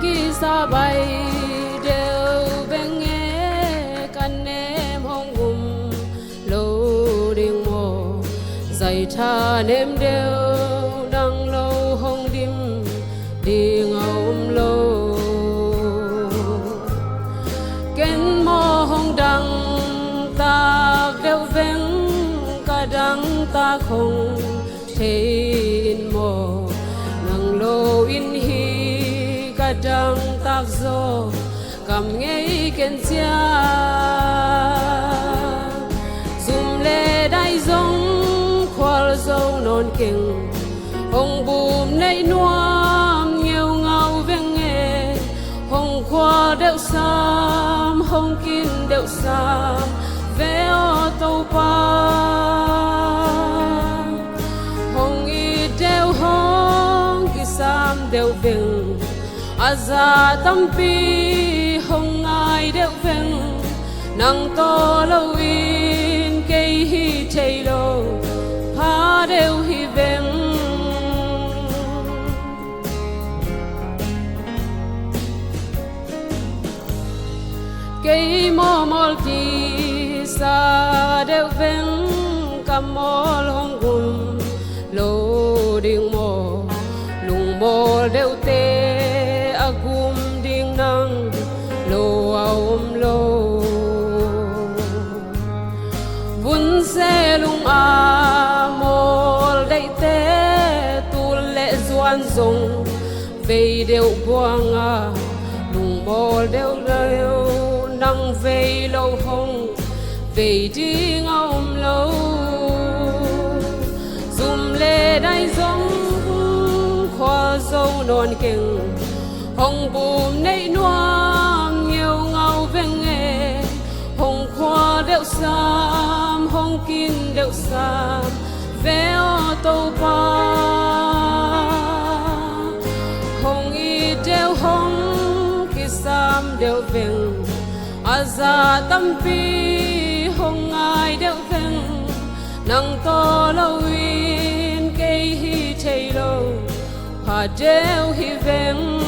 ki sa bay đều bên nghe căn em hong gum lâu đình mò dày tha em đều đang lâu hong dim đi ngầu lâu kén mò hong đằng ta đều ven cả đằng ta không thể mò nang lâu in hi kadang takzo kam ngei ken chia zum le dai zong khwal zo non king hong bum nei nuam nhiều ngau veng nghe hong khwa đeo sam hong kin đeo sam ve o tàu pa hong i đeo hong ki sam đeo veng aza tampi hong ai đeo veng nang to lâu in cây hi chei lo pha đeo hi veng cây mò mol ti sa đeo veng cam mol hong gum lo ding mo lung mol đeo te agum ding nang lo aum lo bun se lung a mol dei te tu le zuan zong ve deu buang a lung mol deu leo nang ve lo hong ve ding aum lo zum le dai zong khwa zo non keng hong bùm nei nuam nhiều ngau veng nghe hong khwa đeo sam hong kin đeo sam ve o tàu pa hong i đeo hong ki sam đeo veng aza tampi hong ai đeo veng nang to lâu in cây hi chei lo pa đeo hi veng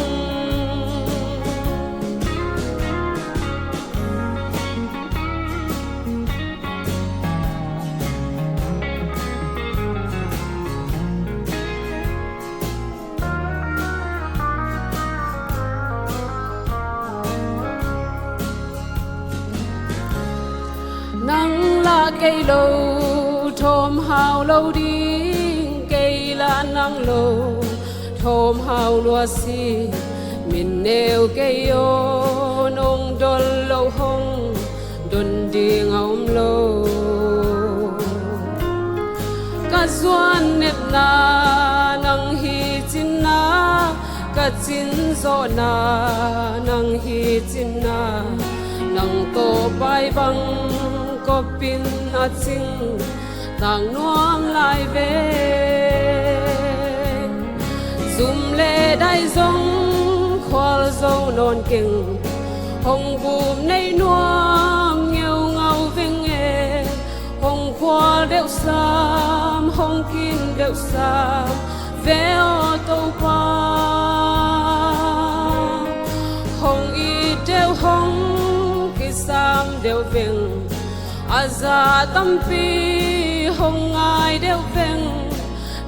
nang la cây lâu thôm hào lâu đi cây la nang lâu thôm hào lúa xì mình nêu cây ô nông đôn lâu hông đôn đi ngóng lâu cả doan nếp na nang hi chin na cả chin zo na nang hi chin na nang to pai bang có pin a ching tang nuam lai ve zum le dai zong khwal zo non king hong bum nei nuam nhiều ngau veng nghe hong khwa đeo sam hong kin đeo sam ve o tàu pa hong i đeo hong ki sam đeo veng aza tampi hong ai đeo veng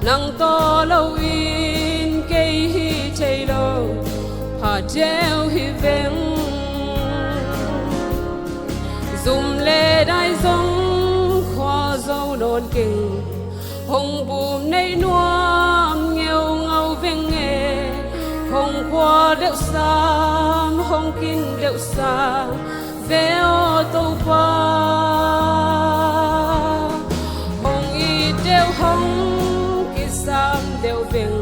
nang to lâu in cây hi chei lo pa đeo hi veng zum le dai zong khwa zo non king hong bum nei nuam nhiều ngau veng nghe hong khwa đeo sam hong kin đeo sam ve o tàu pa hong i đeo hong ki sam đeo veng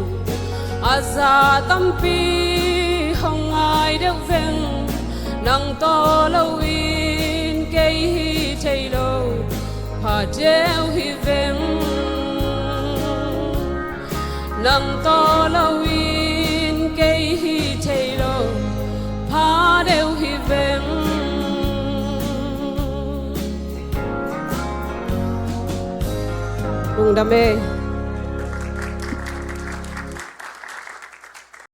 aza tampi hong ai đeo veng nang to lâu in cây hi chei lo pa đeo hi veng nang to lâu in cây hi chei lo pa đeo hi veng cùng đam mê